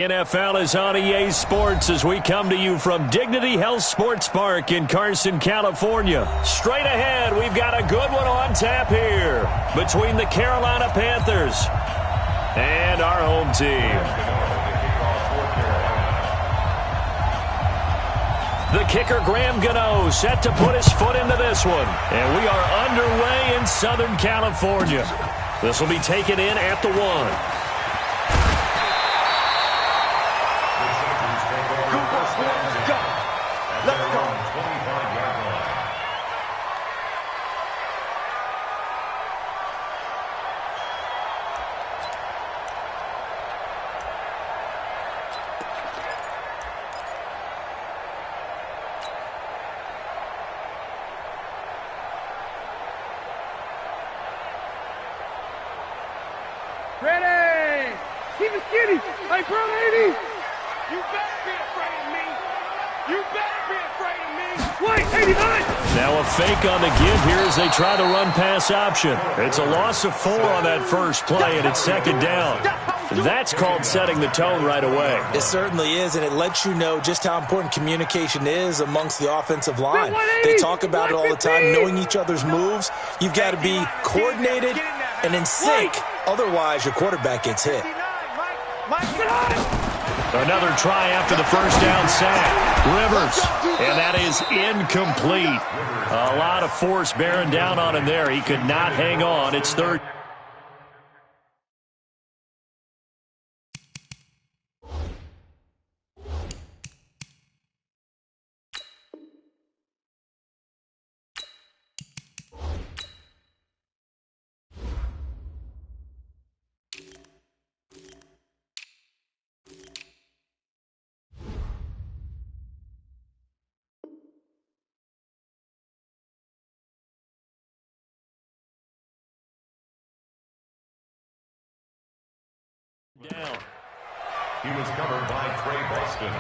NFL is on EA Sports as we come to you from Dignity Health Sports Park in Carson, California. Straight ahead, we've got a good one on tap here between the Carolina Panthers and our home team. The kicker, Graham Gano, set to put his foot into this one. And we are underway in Southern California. This will be taken in at the 1. Ready! Keep it skinny! Like Pro 80! You better be afraid of me! You better be afraid of me! Wait, 89! Now a fake on the give here as they try the run-pass option. It's a loss of 4 on that first play, and it's second down. That's called setting the tone right away. It certainly is, and it lets you know just how important communication is amongst the offensive line. They talk about it all the time, knowing each other's moves. You've got to be coordinated and in sync. Otherwise, your quarterback gets hit. Another try after the first down sack. Rivers, and that is incomplete. A lot of force bearing down on him there. He could not hang on. It's third. Down. He was covered by Trey Boston.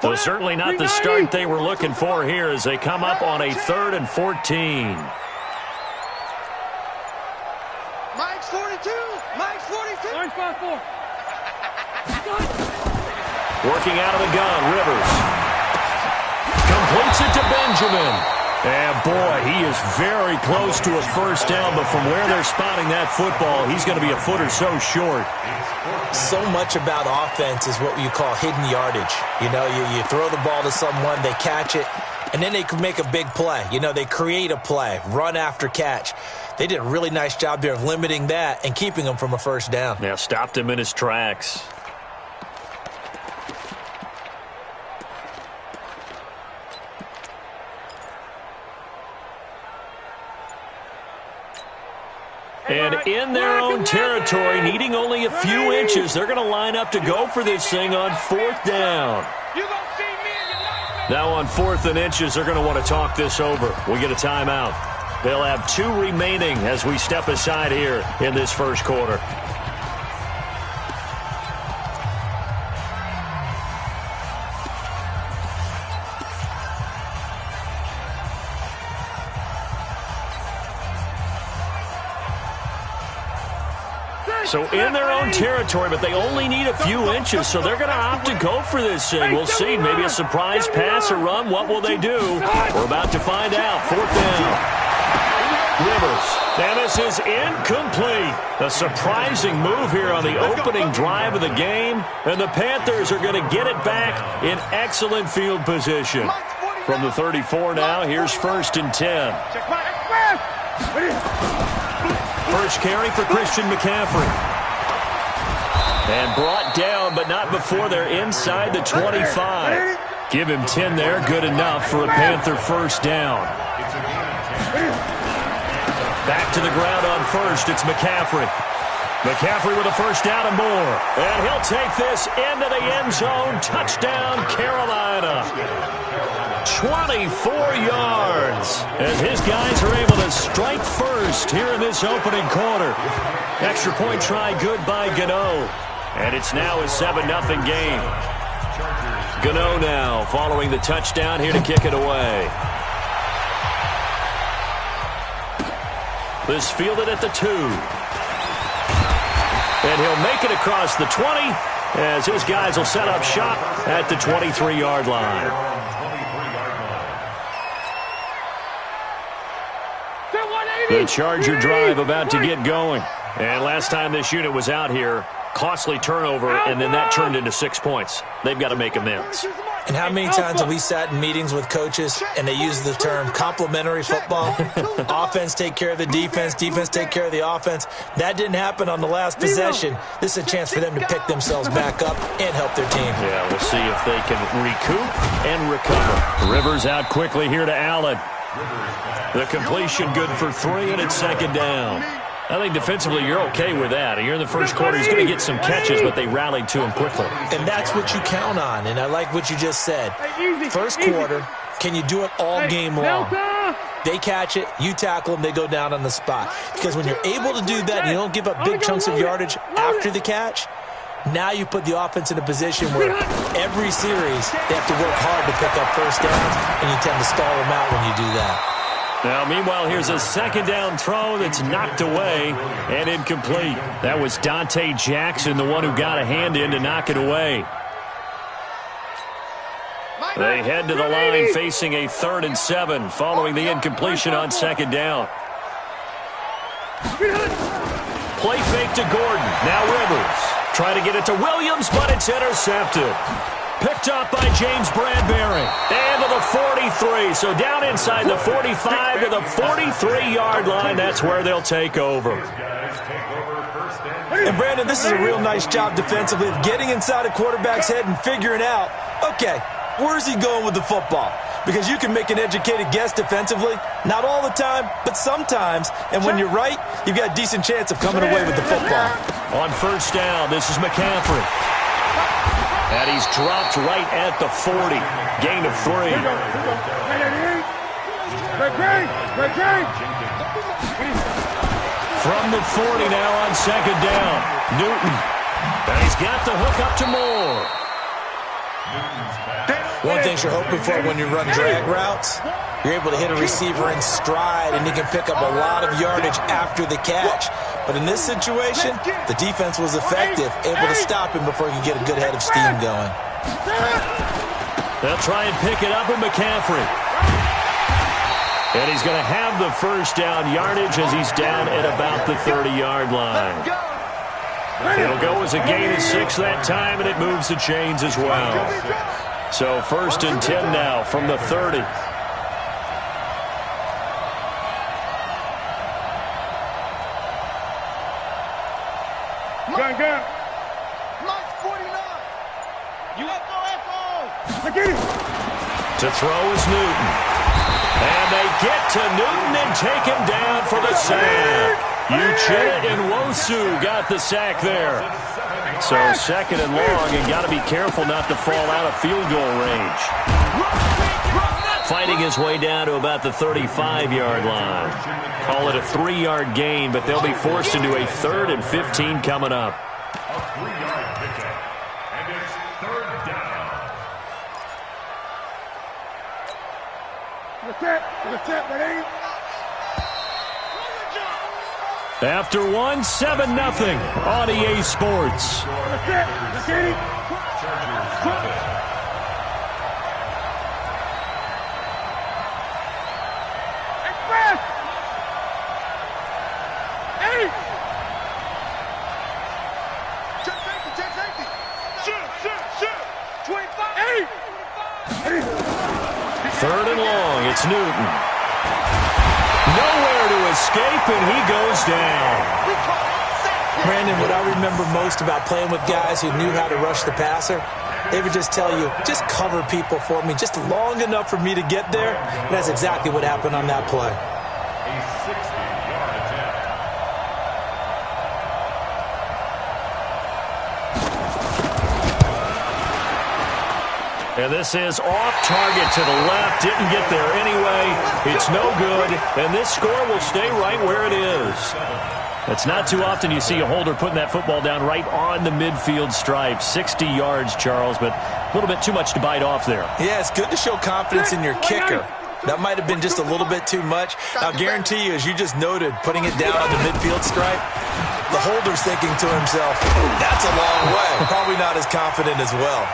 So certainly not the start they were looking for here as they come up on a 3rd and 14. Mike's 42! Mike's 42! Mike's 54! Working out of the gun, Rivers. Completes it to Benjamin. And boy, he is very close to a first down, but from where they're spotting that football, he's going to be a foot or so short. So much about offense is what you call hidden yardage. You know, you throw the ball to someone, they catch it, and then they can make a big play. You know, they create a play, run after catch. They did a really nice job there of limiting that and keeping him from a first down. Yeah, stopped him in his tracks. And in their own territory, needing only a few inches, they're going to line up to go for this thing on 4th down. Now on 4th and inches, they're going to want to talk this over. We get a timeout. They'll have 2 remaining as we step aside here in this first quarter. So in their own territory, but they only need a few inches, so they're going to opt to go for this thing. We'll see. Maybe a surprise pass or run. What will they do? We're about to find out. 4th down. Rivers. And this is incomplete. A surprising move here on the opening drive of the game. And the Panthers are going to get it back in excellent field position. From the 34 now, here's 1st and 10. First carry for Christian McCaffrey. And brought down, but not before they're inside the 25. Give him 10 there, good enough for a Panther first down. Back to the ground on 1st, it's McCaffrey. McCaffrey with a first down and more. And he'll take this into the end zone. Touchdown, Carolina. 24 yards as his guys are able to strike first here in this opening quarter. Extra point try good by Gano. And it's now a 7-0 game. Gano now following the touchdown here to kick it away. This fielded at the 2. And he'll make it across the 20 as his guys will set up shop at the 23-yard line. The Charger drive about to get going. And last time this unit was out here, costly turnover, and then that turned into 6 points. They've got to make amends. And how many times have we sat in meetings with coaches and they use the term complementary football? Offense take care of the defense, defense take care of the offense. That didn't happen on the last possession. This is a chance for them to pick themselves back up and help their team. Yeah, we'll see if they can recoup and recover. Rivers out quickly here to Allen. The completion good for 3, and it's second down. I think defensively you're okay with that. Here in the first quarter, he's going to get some catches, but they rallied to him quickly. And that's what you count on, and I like what you just said. First quarter, can you do it all game long? They catch it, you tackle them, they go down on the spot. Because when you're able to do that and you don't give up big chunks of yardage after the catch, now you put the offense in a position where every series they have to work hard to pick up first downs, and you tend to stall them out when you do that. Now, meanwhile, here's a second down throw that's knocked away and incomplete. That was Dante Jackson, the one who got a hand in to knock it away. They head to the line facing a 3rd and 7 following the incompletion on second down. Play fake to Gordon. Now Rivers. Try to get it to Williams, but it's intercepted. Picked up by James Bradbury. And to the 43. So down inside the 45 to the 43-yard line. That's where they'll take over. And, Brandon, this is a real nice job defensively of getting inside a quarterback's head and figuring out, okay, where's he going with the football? Because you can make an educated guess defensively. Not all the time, but sometimes. And when you're right, you've got a decent chance of coming away with the football. On first down, this is McCaffrey. And he's dropped right at the 40. Gain of 3. From the 40 now on second down. Newton. And he's got the hook up to Moore. One thing you're hoping for when you run drag routes, you're able to hit a receiver in stride, and he can pick up a lot of yardage after the catch. But in this situation, the defense was effective, able to stop him before he could get a good head of steam going. They'll try and pick it up with McCaffrey. And he's going to have the first down yardage as he's down at about the 30-yard line. It'll go as a gain of 6 that time, and it moves the chains as well. So 1st and 10 now from the 30. To throw is Newton. And they get to Newton and take him down for the sack. Uchenna and Nwosu got the sack there. So 2nd and long, and got to be careful not to fall out of field goal range. Fighting his way down to about the 35-yard line. Call it a 3-yard gain, but they'll be forced into a 3rd and 15 coming up. A 3-yard pickup, and it's 3rd down. After 1, 7-0 on EA Sports. Third and long, it's Newton. Nowhere to escape, and he goes down. Brandon, what I remember most about playing with guys who knew how to rush the passer, they would just tell you, just cover people for me, just long enough for me to get there. And that's exactly what happened on that play. A 60-yard attempt. And this is off target to the left. Didn't get there anyway. It's no good. And this score will stay right where it is. It's not too often you see a holder putting that football down right on the midfield stripe. 60 yards, Charles, but a little bit too much to bite off there. Yeah, it's good to show confidence in your kicker. That might have been just a little bit too much. I'll guarantee you, as you just noted, putting it down on the midfield stripe, the holder's thinking to himself, that's a long way. Probably not as confident as well.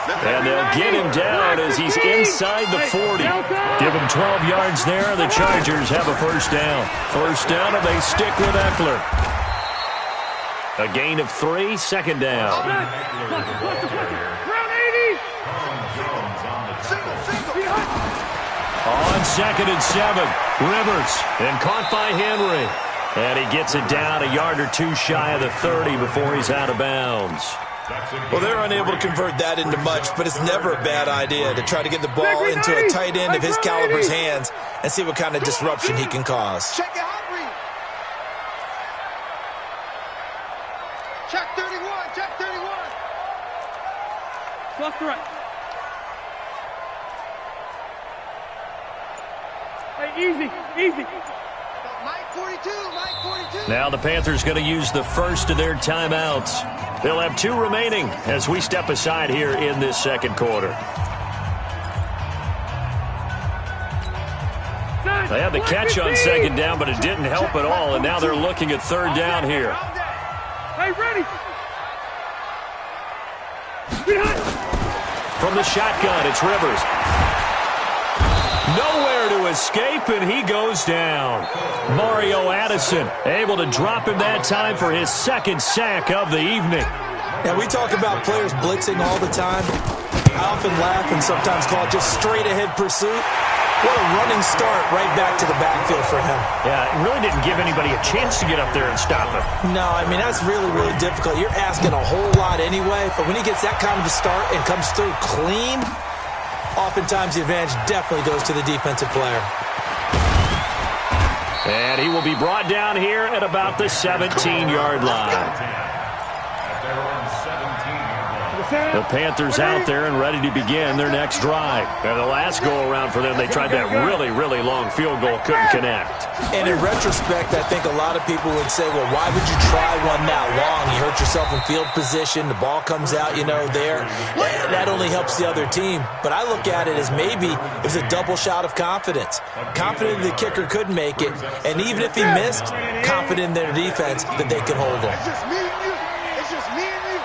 And they'll get him down as he's inside the 40. Give him 12 yards there. The Chargers have a first down. First down, and they stick with Eckler. A gain of 3, second down. On second and 7, Rivers, and caught by Henry. And he gets it down a yard or two shy of the 30 before he's out of bounds. Well, they're unable to convert that into much, but it's never a bad idea to try to get the ball into a tight end of his caliber's hands and see what kind of disruption he can cause. Check 31, check 31. Left to right. Hey, easy. Mike 42. Now the Panthers going to use the first of their timeouts. They'll have 2 remaining as we step aside here in this second quarter. They had the catch on second down, but it didn't help at all, and now they're looking at third down here. Hey, ready. From the shotgun, it's Rivers. Nowhere to escape, and he goes down. Mario Addison able to drop him that time for his second sack of the evening. Now, we talk about players blitzing all the time. I often laugh and sometimes call it just straight-ahead pursuit. What a running start right back to the backfield for him. Yeah, it really didn't give anybody a chance to get up there and stop him. No, I mean, that's really, really difficult. You're asking a whole lot anyway, but when he gets that kind of a start and comes through clean, oftentimes the advantage definitely goes to the defensive player. And he will be brought down here at about the 17-yard line. The Panthers out there and ready to begin their next drive. And the last go-around for them, they tried that really, really long field goal, couldn't connect. And in retrospect, I think a lot of people would say, well, why would you try one that long? You hurt yourself in field position. The ball comes out, there. That only helps the other team. But I look at it as maybe it was a double shot of confidence. Confident the kicker could make it. And even if he missed, confident in their defense that they could hold him. It's just me and you. It's just me and you.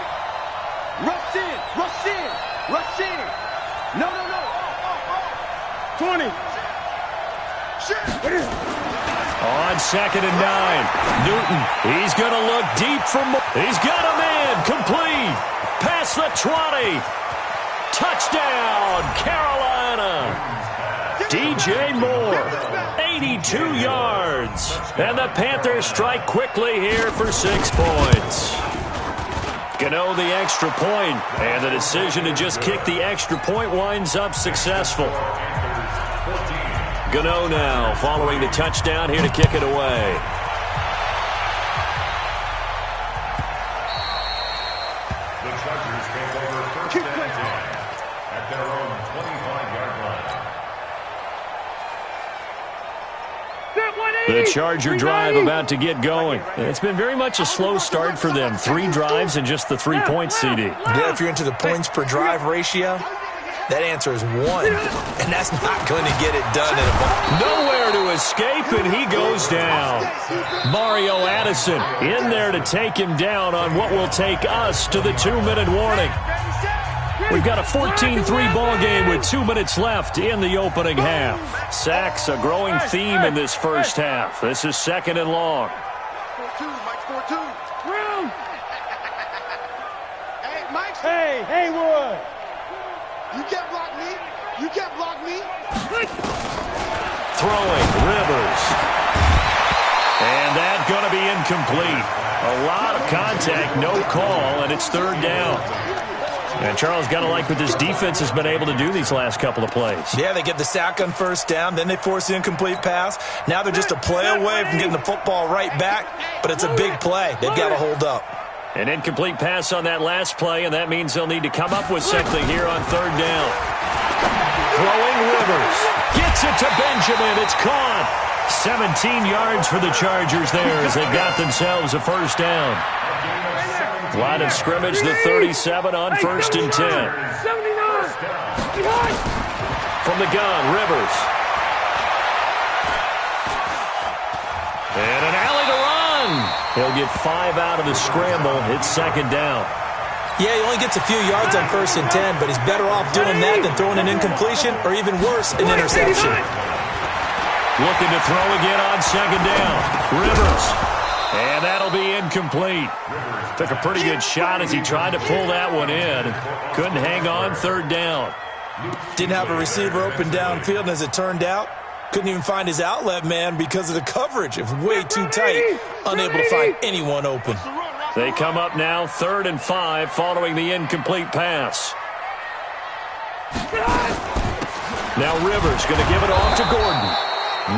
Rush in. No. 20. On second and 9, Newton, he's going to look deep for more. He's got a man, complete, past the 20. Touchdown, Carolina. DJ Moore, 82 yards. And the Panthers strike quickly here for 6 points. Gano the extra point, and the decision to just kick the extra point winds up successful. Gano now following the touchdown here to kick it away. The Chargers take over first and 10 at their own 25-yard line. The Charger drive about to get going. It's been very much a slow start for them. 3 drives and just the 3 points, CD. Yeah, if you're into the points per drive ratio, that answer is 1. And that's not going to get it done in a ball. Nowhere to escape, and he goes down. Mario Addison in there to take him down on what will take us to the 2-minute warning. We've got a 14-3 ball game with 2 minutes left in the opening half. Sacks, a growing theme in this first half. This is second and long. 4-2, Mike 4-2. Room. Hey, Mike. Hey, Haywood. You can't block me. Throwing, Rivers. And that's going to be incomplete. A lot of contact, no call, and it's third down. And Charles, got to like what this defense has been able to do these last couple of plays. Yeah, they get the sack on first down, then they force the incomplete pass. Now they're just a play away from getting the football right back, but it's a big play. They've got to hold up. An incomplete pass on that last play, and that means they'll need to come up with something here on third down. Throwing Rivers. Gets it to Benjamin. It's caught. 17 yards for the Chargers there as they got themselves a first down. Line of scrimmage, the 37 on 1st and 10. 79. From the gun, Rivers. And an alley to run. He'll get 5 out of the scramble. It's second down. Yeah, he only gets a few yards on 1st and 10, but he's better off doing that than throwing an incompletion or even worse, an interception. Looking to throw again on second down. Rivers. And that'll be incomplete. Took a pretty good shot as he tried to pull that one in. Couldn't hang on third down. Didn't have a receiver open downfield, and as it turned out, couldn't even find his outlet man because of the coverage. It was way too tight. Unable to find anyone open. They come up now 3rd and 5 following the incomplete pass. Now Rivers going to give it off to Gordon.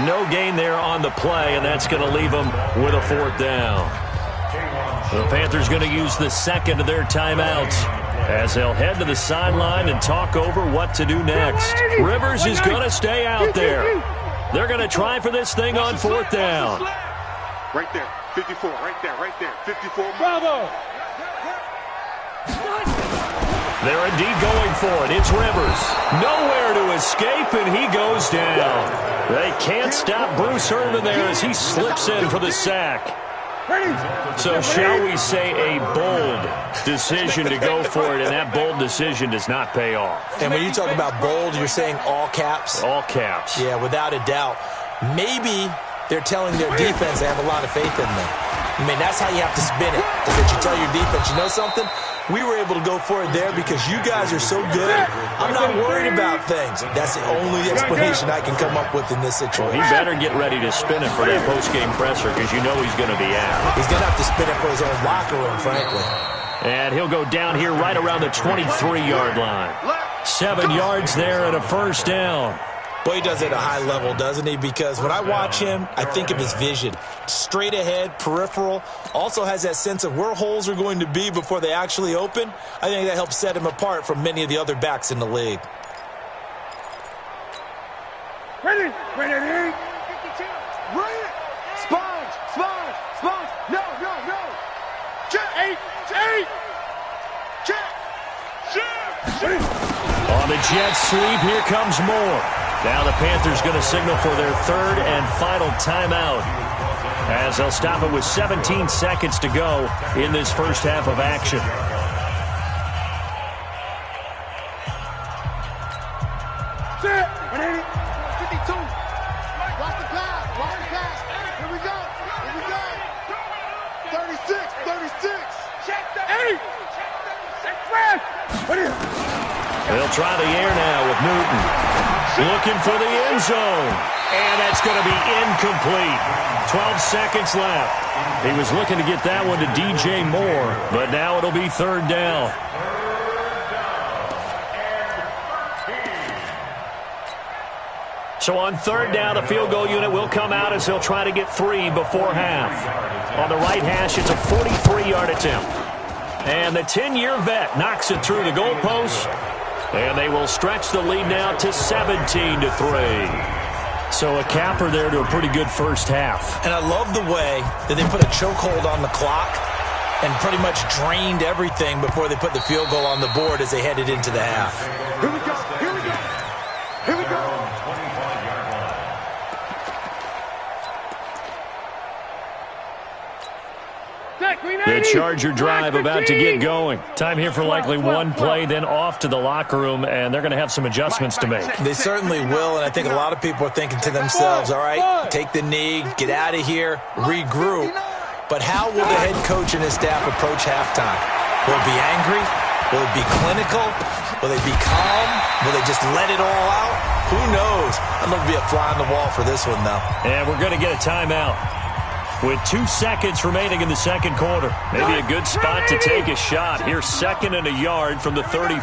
No gain there on the play, and that's going to leave them with a 4th down. The Panthers going to use the second of their timeouts as they'll head to the sideline and talk over what to do next. Rivers is going to stay out there. They're going to try for this thing on 4th down. Right there, 54, right there, 54. Bravo! They're indeed going for it. It's Rivers. Nowhere to escape, and he goes down. They can't stop Bruce Irvin there as he slips in for the sack. So shall we say a bold decision to go for it, and that bold decision does not pay off. And when you talk about bold, you're saying all caps? All caps. Yeah, without a doubt. Maybe they're telling their defense they have a lot of faith in them. I mean, that's how you have to spin it, is that you tell your defense, you know something? We were able to go for it there because you guys are so good. I'm not worried about things. That's the only explanation I can come up with in this situation. Well, he better get ready to spin it for that post-game presser because you know he's going to be out. He's going to have to spin it for his own locker room, frankly. And he'll go down here right around the 23-yard line. 7 yards there and a first down. Boy, he does it at a high level, doesn't he? Because when I watch him, I think of his vision. Straight ahead, peripheral. Also has that sense of where holes are going to be before they actually open. I think that helps set him apart from many of the other backs in the league. Ready, ready, ready. Ready. Sponge. No. Check. 8. Check. On the jet sweep, here comes more. Now the Panthers going to signal for their 3rd and final timeout as they'll stop it with 17 seconds to go in this first half of action. Set. 52. Watch the pass. Here we go. 36. Check the 8. They'll try the air now with Newton. Looking for the end zone. And that's going to be incomplete. 12 seconds left. He was looking to get that one to DJ Moore, but now it'll be 3rd down. So on 3rd down, the field goal unit will come out as they'll try to get 3 before half. On the right hash, it's a 43-yard attempt. And the 10-year vet knocks it through the goalpost. And they will stretch the lead now to 17-3. So a capper there to a pretty good first half. And I love the way that they put a chokehold on the clock and pretty much drained everything before they put the field goal on the board as they headed into the half. Here we go. The Charger drive about to get going. Time here for likely one play, then off to the locker room, and they're going to have some adjustments to make. They certainly will, and I think a lot of people are thinking to themselves, all right, take the knee, get out of here, regroup. But how will the head coach and his staff approach halftime? Will it be angry? Will it be clinical? Will they be calm? Will they just let it all out? Who knows? I'd love to be a fly on the wall for this one, though. And we're going to get a timeout. With 2 seconds remaining in the second quarter. Maybe a good spot to take a shot. Here's 2nd and a yard from the 34.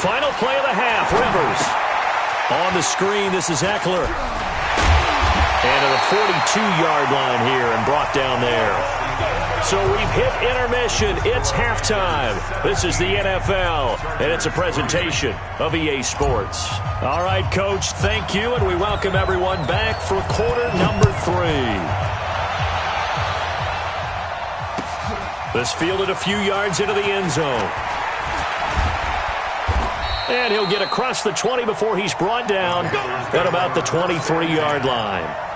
Final play of the half, Rivers. On the screen, this is Eckler. And to the 42-yard line here and brought down there. So we've hit intermission. It's halftime. This is the NFL, and it's a presentation of EA Sports. All right, Coach, thank you, and we welcome everyone back for quarter number 3. This fielded a few yards into the end zone. And he'll get across the 20 before he's brought down at about the 23-yard line.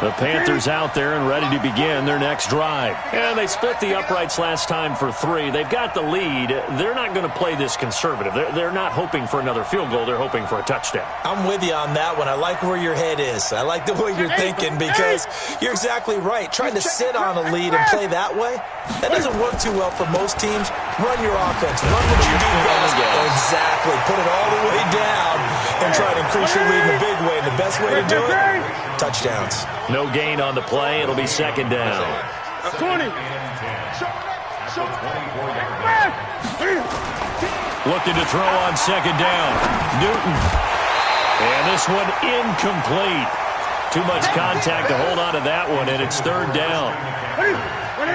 The Panthers out there and ready to begin their next drive. And they split the uprights last time for 3. They've got the lead. They're not going to play this conservative. They're not hoping for another field goal. They're hoping for a touchdown. I'm with you on that one. I like where your head is. I like the way you're thinking because you're exactly right. Trying to sit on a lead and play that way, that doesn't work too well for most teams. Run your offense. Run what you do best. Exactly. Put it all the way down and try to increase your lead in a big way. And the best way to do it, touchdowns. No gain on the play. It'll be second down. 20. Looking to throw on second down. Newton. And this one incomplete. Too much contact to hold on to that one, and it's third down.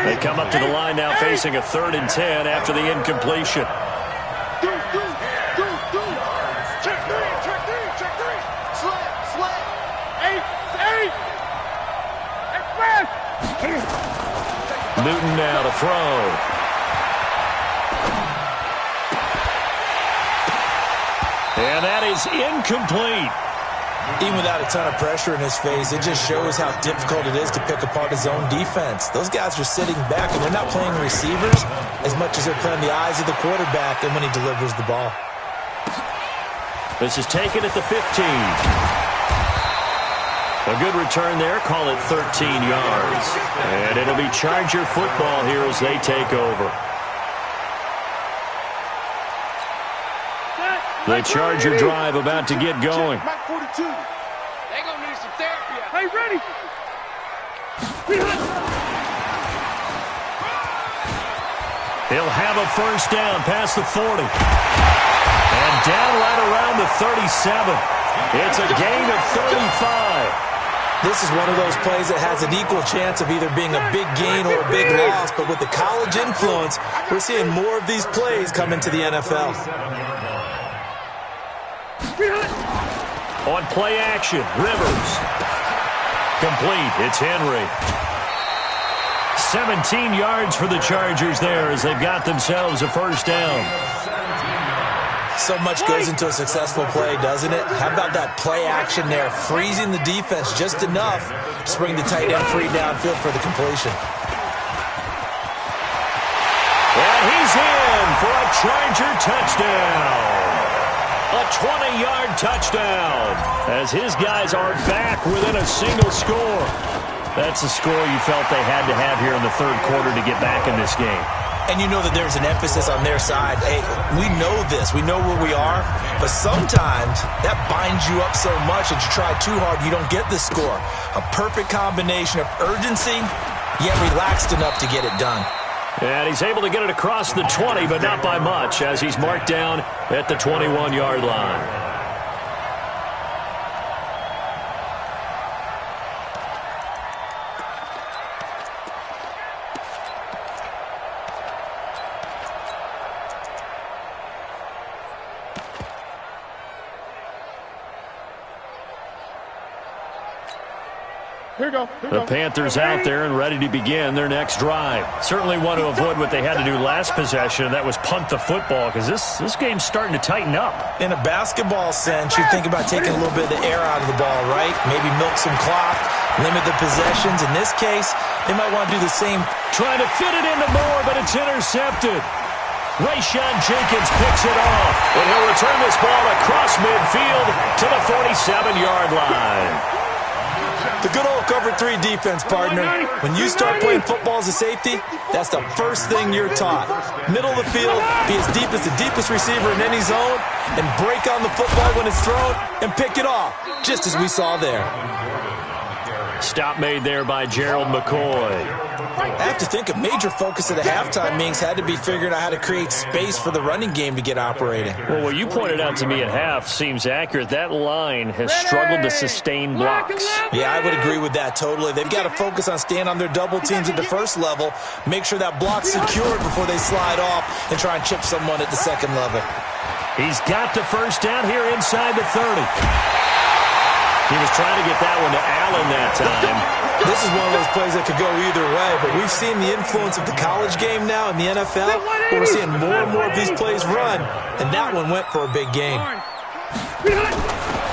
They come up to the line now facing a 3rd and 10 after the incompletion. Check three. Slap. 8. Newton now to throw. And that is incomplete. Even without a ton of pressure in his face, it just shows how difficult it is to pick apart his own defense. Those guys are sitting back, and they're not playing receivers as much as they're playing the eyes of the quarterback and when he delivers the ball. This is taken at the 15. A good return there. Call it 13 yards. And it'll be Charger football here as they take over. The Charger drive about to get going. Mike 42. They gonna need some therapy. Hey, ready? He'll have a first down past the 40. And down right around the 37. It's a gain of 35. This is one of those plays that has an equal chance of either being a big gain or a big loss, but with the college influence, we're seeing more of these plays come into the NFL. On play action, Rivers. Complete, it's Henry. 17 yards for the Chargers there as they've got themselves a first down. So much goes into a successful play, doesn't it? How about that play action there, freezing the defense just enough to bring the tight end free downfield for the completion. And he's in for a Charger touchdown. A 20-yard touchdown as his guys are back within a single score. That's a score you felt they had to have here in the third quarter to get back in this game. And you know that there's an emphasis on their side. Hey, we know this. We know where we are. But sometimes that binds you up so much that you try too hard, you don't get the score. A perfect combination of urgency, yet relaxed enough to get it done. And he's able to get it across the 20, but not by much, as he's marked down at the 21-yard line. The Panthers out there and ready to begin their next drive. Certainly want to avoid what they had to do last possession, and that was punt the football, because this game's starting to tighten up. In a basketball sense, you think about taking a little bit of the air out of the ball, right? Maybe milk some clock, limit the possessions. In this case, they might want to do the same. Trying to fit it into Moore, but it's intercepted. Rayshawn Jenkins picks it off, and he'll return this ball across midfield to the 47-yard line. The good old cover 3 defense, partner. When you start playing football as a safety, that's the first thing you're taught. Middle of the field, be as deep as the deepest receiver in any zone, and break on the football when it's thrown and pick it off, just as we saw there. Stop made there by Gerald McCoy. I have to think a major focus of the halftime meetings had to be figuring out how to create space for the running game to get operating. Well, what you pointed out to me at half seems accurate. That line has struggled to sustain blocks. Yeah, I would agree with that totally. They've got to focus on staying on their double teams at the first level, make sure that block's secured before they slide off and try and chip someone at the second level. He's got the first down here inside the 30. He was trying to get that one to Allen that time. This is one of those plays that could go either way, but we've seen the influence of the college game now in the NFL, where we're seeing more and more of these plays run, and that one went for a big gain.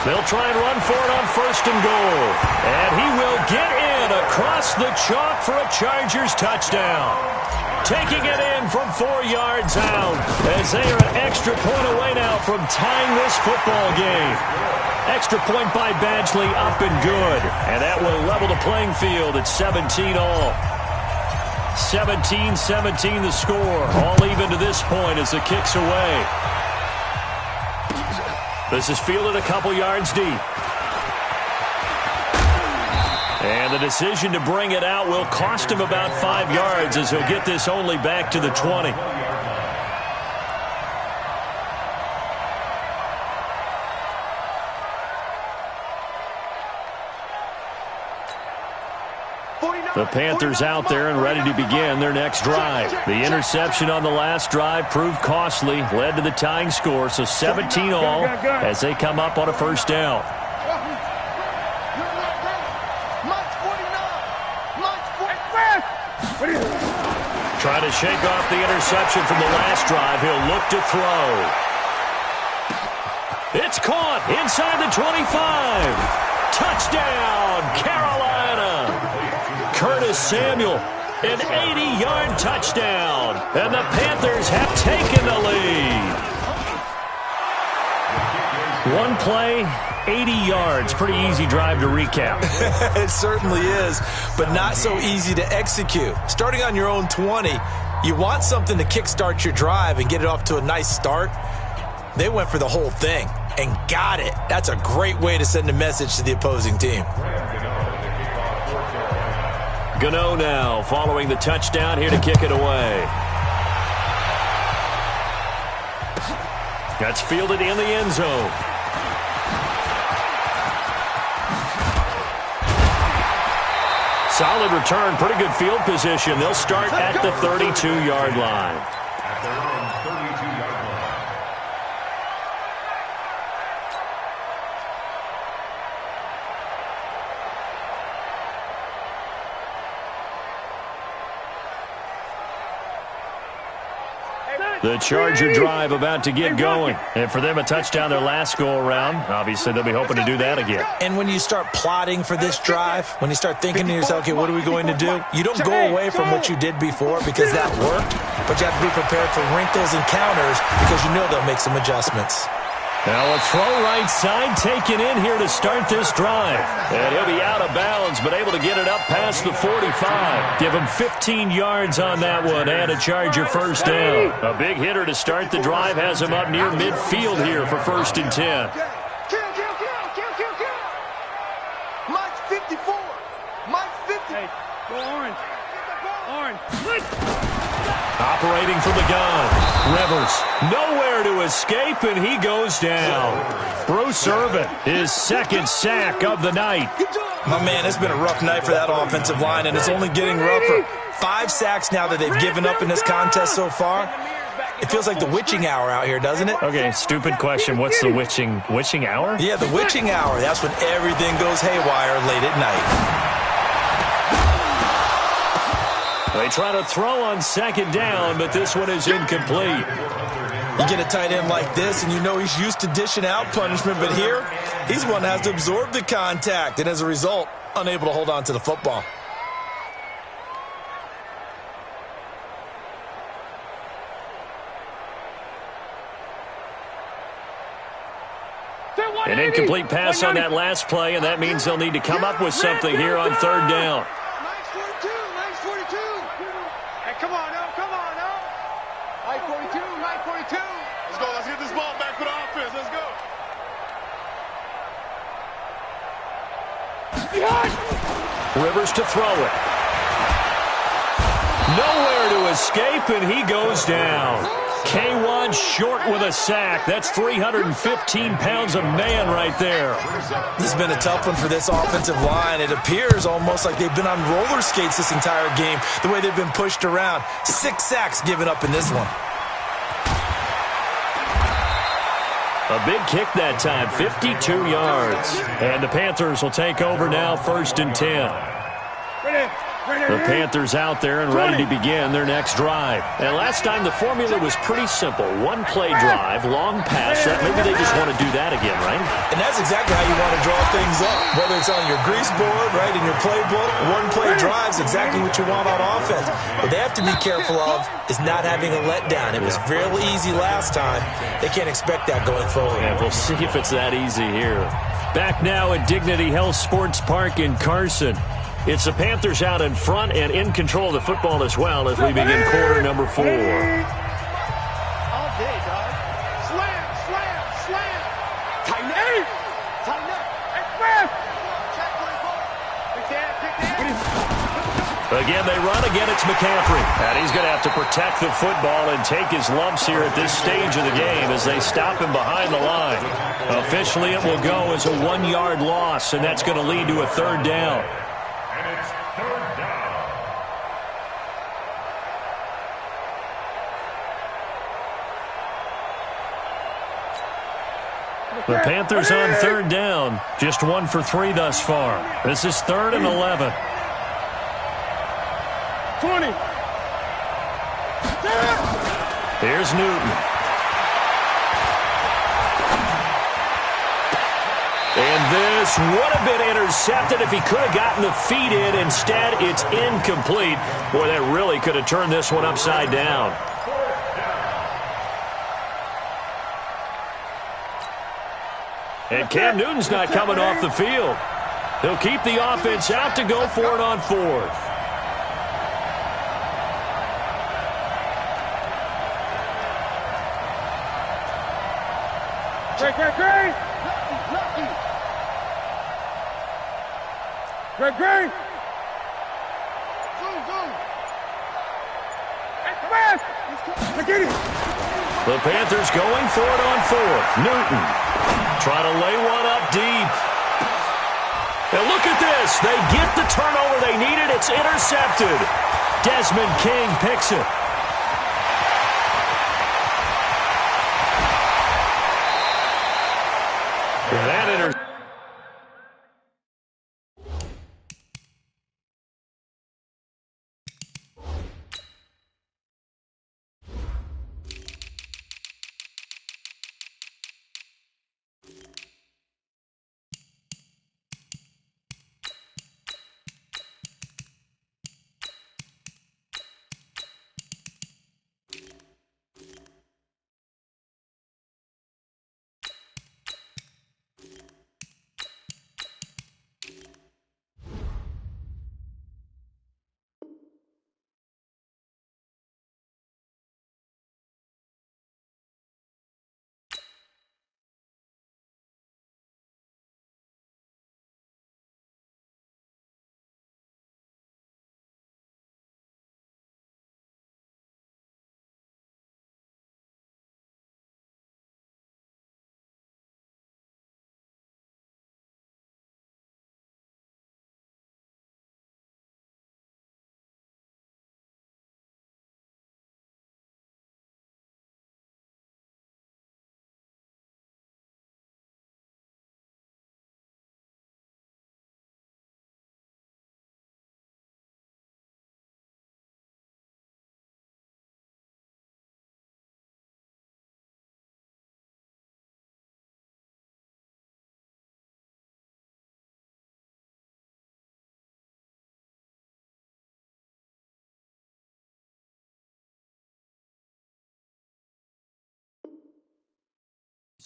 They'll try and run for it on first and goal. And he will get in across the chalk for a Chargers touchdown. Taking it in from 4 yards out as they are an extra point away now from tying this football game. Extra point by Badgley, up and good. And that will level the playing field at 17 all. 17-17 the score. All even to this point as the kick's away. This is fielded a couple yards deep. And the decision to bring it out will cost him about 5 yards as he'll get this only back to the 20. The Panthers out there and ready to begin their next drive. The interception on the last drive proved costly, led to the tying score, so 17 all as they come up on a first down. Trying to shake off the interception from the last drive. He'll look to throw. It's caught inside the 25. Touchdown, Carolina. Curtis Samuel, an 80-yard touchdown. And the Panthers have taken the lead. One play, 80 yards. Pretty easy drive to recap. It certainly is, but not so easy to execute. Starting on your own 20, you want something to kickstart your drive and get it off to a nice start. They went for the whole thing and got it. That's a great way to send a message to the opposing team. Gano now following the touchdown here to kick it away. That's fielded in the end zone. Solid return, pretty good field position. They'll start at the 32-yard line. At their own 32-yard line. The Charger drive about to get going. And for them, a touchdown their last go-around. Obviously, they'll be hoping to do that again. And when you start plotting for this drive, when you start thinking to yourself, okay, what are we going to do? You don't go away from what you did before because that worked, but you have to be prepared for wrinkles and counters because you know they'll make some adjustments. Now a throw right side taken in here to start this drive. And he'll be out of bounds, but able to get it up past the 45. Give him 15 yards on that one and a Charger first down. A big hitter to start the drive has him up near midfield here for 1st and 10. Mike's 54. Mike's 50. Hey, go orange. Orange. Operating from the gun. Rivers nowhere to escape, and he goes down. Bruce Irvin, his second sack of the night. My man, it's been a rough night for that offensive line, and it's only getting rougher. 5 sacks now that they've given up in this contest so far. It feels like the witching hour out here, doesn't it? Okay, stupid question. What's the witching hour? Yeah, the witching hour. That's when everything goes haywire late at night. They try to throw on second down, but this one is incomplete. You get a tight end like this, and you know he's used to dishing out punishment, but here, he's one that has to absorb the contact, and as a result, unable to hold on to the football. An incomplete pass on that last play, and that means they'll need to come up with something here on third down. Come on now, come on now. Mike 42, Mike 42. Let's go, let's get this ball back for the offense. Let's go. Rivers to throw it. Nowhere to escape, and he goes down. K1 short with a sack. That's 315 pounds of man right there. This has been a tough one for this offensive line. It appears almost like they've been on roller skates this entire game, the way they've been pushed around. 6 sacks given up in this one. A big kick that time, 52 yards. And the Panthers will take over now, 1st and 10. The Panthers out there and ready to begin their next drive. And last time the formula was pretty simple. 1-play drive, long pass. Maybe they just want to do that again, right? And that's exactly how you want to draw things up. Whether it's on your grease board, right, in your playbook, 1-play drive is exactly what you want on offense. What they have to be careful of is not having a letdown. It was real easy last time. They can't expect that going forward. Yeah, we'll see if it's that easy here. Back now at Dignity Health Sports Park in Carson. It's the Panthers out in front and in control of the football as well as we begin quarter number 4. All day, dog. Slam, slam, slam. Tighten up. Tighten up. Express. Check 24. Again, they run. Again, it's McCaffrey. And he's going to have to protect the football and take his lumps here at this stage of the game as they stop him behind the line. Officially, it will go as a 1-yard loss, and that's going to lead to a 3rd down. The Panthers on 3rd down. Just 1 for 3 thus far. This is 3rd and 11. 20. Here's Newton. And this would have been intercepted if he could have gotten the feet in. Instead, it's incomplete. Boy, that really could have turned this one upside down. And Cam Newton's not coming off the field. He'll keep the offense out to go for it on 4th. Great. Great. Zoom. Express. Get it. The Panthers going for it on 4th. Newton trying to lay one up deep. And look at this. They get the turnover they needed. It's intercepted. Desmond King picks it. That interception.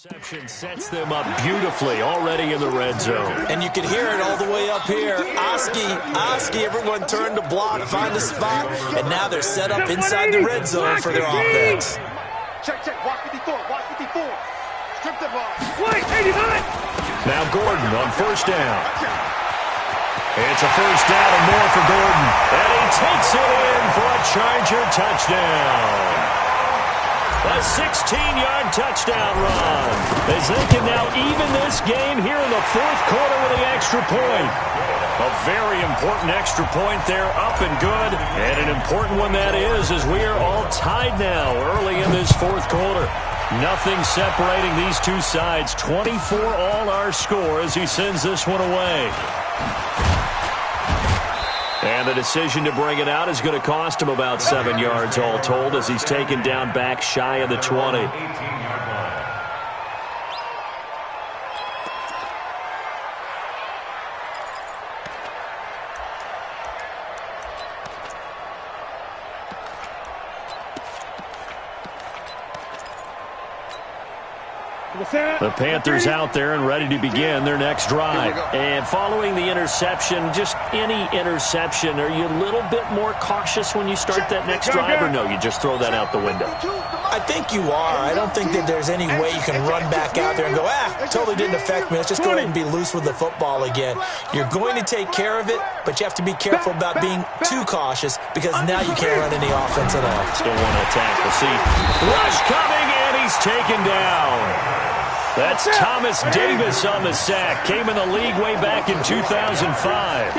Interception sets them up beautifully already in the red zone. And you can hear it all the way up here. Oski, everyone turned to block, find a spot, and now they're set up inside the red zone for their offense. Check. Walk 54. Strip the ball. Wait, 89. Now Gordon on 1st down. It's a first down and more for Gordon. And he takes it in for a Charger touchdown. A 16-yard touchdown run. As they can now even this game here in the fourth quarter with the extra point. A very important extra point there, up and good. And an important one that is, as we are all tied now early in this fourth quarter. Nothing separating these two sides. 24 all our score as he sends this one away. And the decision to bring it out is going to cost him about 7 yards all told as he's taken down back shy of the 20. The Panthers out there and ready to begin their next drive. And following the interception, just any interception, are you a little bit more cautious when you start that next drive, or no, you just throw that out the window? I think you are. I don't think that there's any way you can run back out there and go, totally didn't affect me. Let's just go ahead and be loose with the football again. You're going to take care of it, but you have to be careful about being too cautious because now you can't run any offense at all. Still want to attack. We'll see. Rush coming, and he's taken down. That's Thomas Davis on the sack. Came in the league way back in 2005.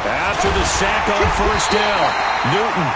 After the sack on first down, Newton.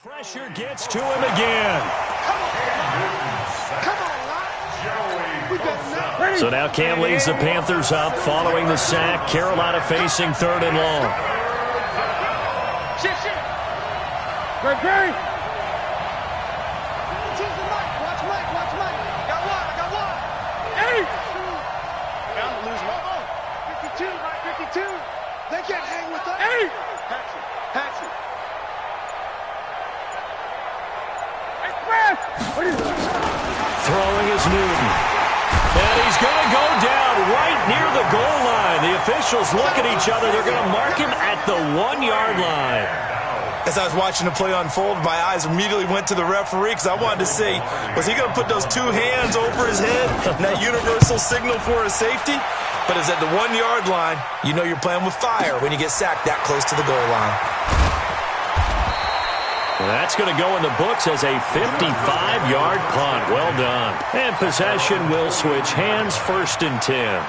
Pressure gets to him again. So now Cam leads the Panthers up following the sack. Carolina facing third and long. Great. They can't hang with us. Patsy. Throwing is Newton. And he's going to go down right near the goal line. The officials look at each other. They're going to mark him at the 1-yard line. As I was watching the play unfold, my eyes immediately went to the referee because I wanted to see, was he going to put those two hands over his head and that universal signal for his safety? But it's at the 1-yard line. You know you're playing with fire when you get sacked that close to the goal line. That's going to go in the books as a 55-yard punt. Well done. And possession will switch hands, 1st and 10.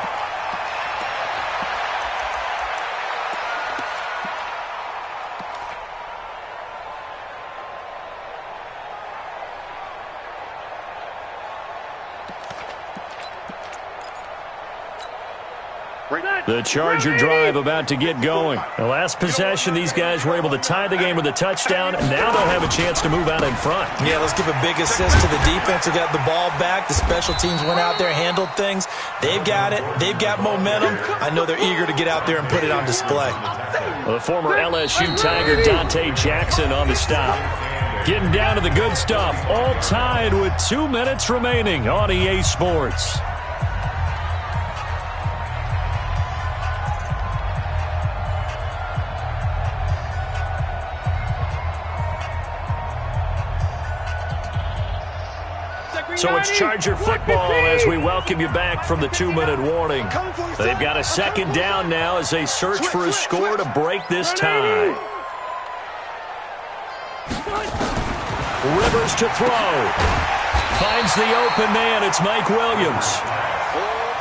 The Charger drive about to get going. The last possession, these guys were able to tie the game with a touchdown. Now they'll have a chance to move out in front. Yeah, let's give a big assist to the defense who got the ball back. The special teams went out there, handled things. They've got it. They've got momentum. I know they're eager to get out there and put it on display. The former LSU Tiger Dante Jackson on the stop. Getting down to the good stuff. All tied with 2 minutes remaining on EA Sports. So it's Charger football as we welcome you back from the 2-minute warning. They've got a second down now as they search for a score to break this tie. Rivers to throw. Finds the open man. It's Mike Williams.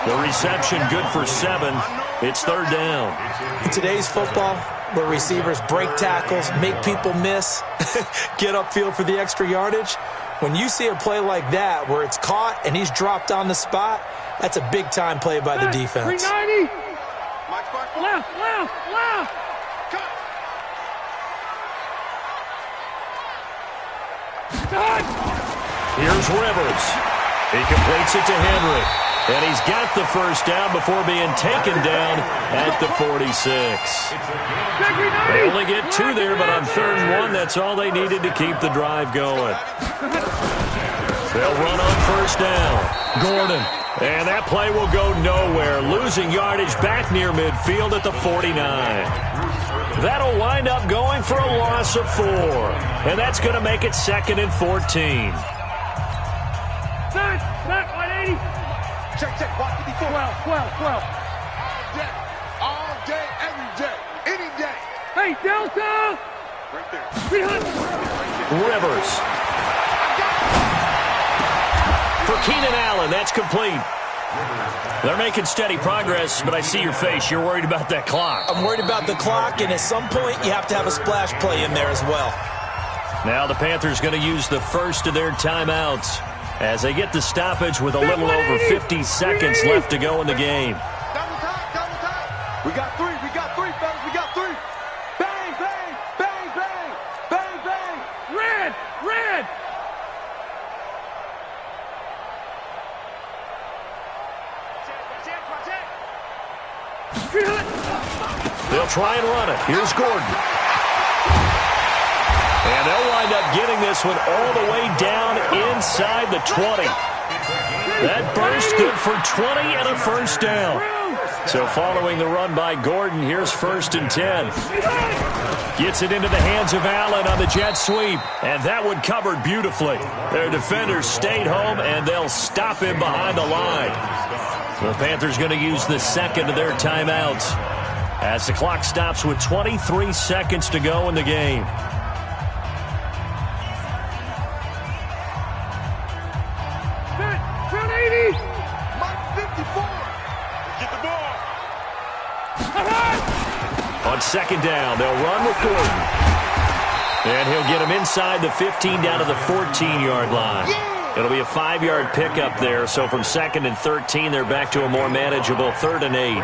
The reception good for 7. It's third down. In today's football, where receivers break tackles, make people miss, get upfield for the extra yardage, when you see a play like that where it's caught and he's dropped on the spot, that's a big-time play by the defense. 390. Left. Cut. Here's Rivers. He completes it to Henry. And he's got the first down before being taken down at the 46. They only get 2 there, but on 3rd and 1, that's all they needed to keep the drive going. They'll run on first down. Gordon. And that play will go nowhere, losing yardage back near midfield at the 49. That'll wind up going for a loss of 4. And that's going to make it 2nd and 14. Set, 180. Check, 12. 12. All day, every day, any day. Hey, Delta. Right there. 300. Rivers. For Keenan Allen, that's complete. They're making steady progress, but I see your face. You're worried about that clock. I'm worried about the clock, and at some point, you have to have a splash play in there as well. Now the Panthers going to use the first of their timeouts as they get the stoppage with a little over 50 seconds left to go in the game. Double time. We got 3, fellas. We got 3. Bang. Red. They'll try and run it. Here's Gordon. And they'll wind up getting this one all the way down inside the 20. That burst good for 20 and a first down. So following the run by Gordon, here's 1st and 10. Gets it into the hands of Allen on the jet sweep. And that one covered beautifully. Their defenders stayed home, and they'll stop him behind the line. The Panthers going to use the second of their timeouts as the clock stops with 23 seconds to go in the game. On second down, they'll run with Gordon. And he'll get him inside the 15 down to the 14-yard line. It'll be a 5-yard pickup there, so from 2nd and 13, they're back to a more manageable 3rd and 8.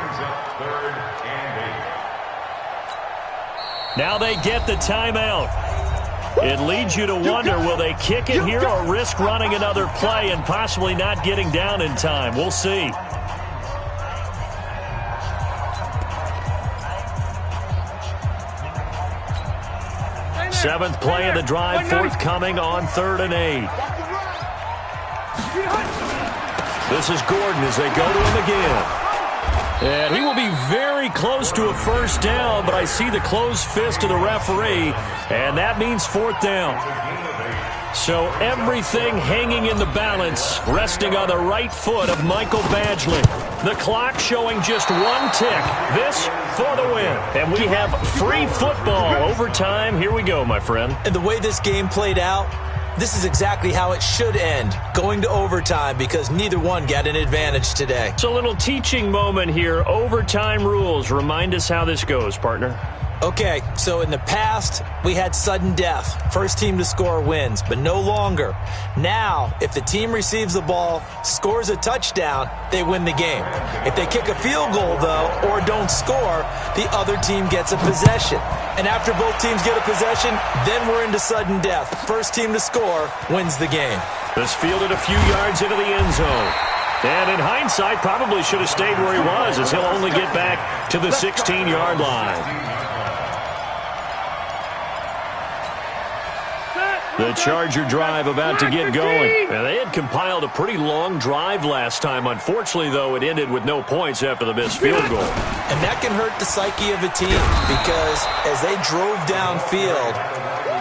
Now they get the timeout. It leads you to wonder, will they kick it here or risk running another play and possibly not getting down in time? We'll see. Seventh play of the drive forthcoming on 3rd and 8. This is Gordon as they go to him again. And he will be very close to a first down, but I see the closed fist of the referee, and that means 4th down. So everything hanging in the balance, resting on the right foot of Michael Badgley. The clock showing just 1 tick. This for the win. And we have free football overtime. Here we go, my friend. And the way this game played out, this is exactly how it should end, going to overtime, because neither one got an advantage today. It's a little teaching moment here. Overtime rules. Remind us how this goes, partner. Okay, so in the past, we had sudden death. First team to score wins, but no longer. Now, if the team receives the ball, scores a touchdown, they win the game. If they kick a field goal, though, or don't score, the other team gets a possession. And after both teams get a possession, then we're into sudden death. First team to score wins the game. This fielded a few yards into the end zone. And in hindsight, probably should have stayed where he was, as he'll only get back to the 16-yard line. The Charger drive about to get going. And they had compiled a pretty long drive last time. Unfortunately, though, it ended with no points after the missed field goal. And that can hurt the psyche of a team, because as they drove downfield,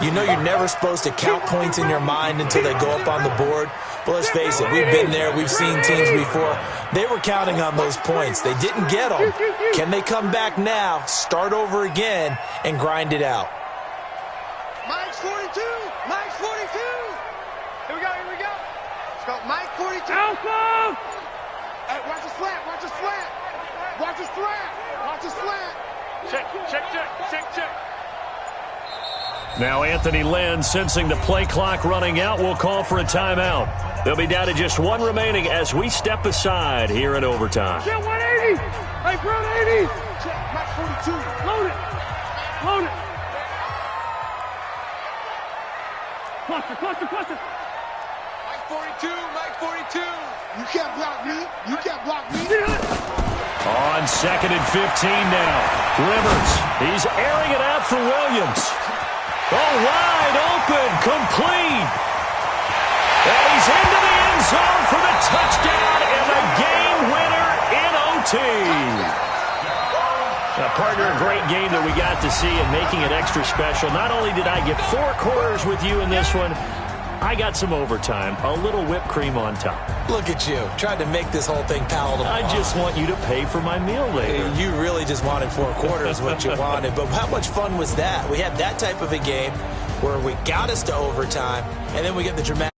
you know you're never supposed to count points in your mind until they go up on the board. Well, let's face it, we've been there, we've seen teams before. They were counting on those points. They didn't get them. Can they come back now, start over again, and grind it out? Mike's 42. Mike's 42. Here we go. Here we go. Let's go. Mike 42. Alpha! Hey, watch the slant. Watch the slant. Watch the slant. Watch the slant. Check. Now Anthony Lynn, sensing the play clock running out, will call for a timeout. They'll be down to just one remaining as we step aside here in overtime. Check 180. Hey, bro, 80. Check. Mike 42. Load it. Load it. Cluster. Mike 42. Mike 42. You can't block me. You can't block me. On 2nd and 15 now. Rivers, he's airing it out for Williams. Oh, wide open, complete. And he's into the end zone for the touchdown and the game winner in OT. Partner, a great game that we got to see and making it extra special. Not only did I get 4 quarters with you in this one, I got some overtime, a little whipped cream on top. Look at you, trying to make this whole thing palatable. I just want you to pay for my meal later. You really just wanted 4 quarters, what you wanted. But how much fun was that? We had that type of a game where we got us to overtime, and then we get the dramatic.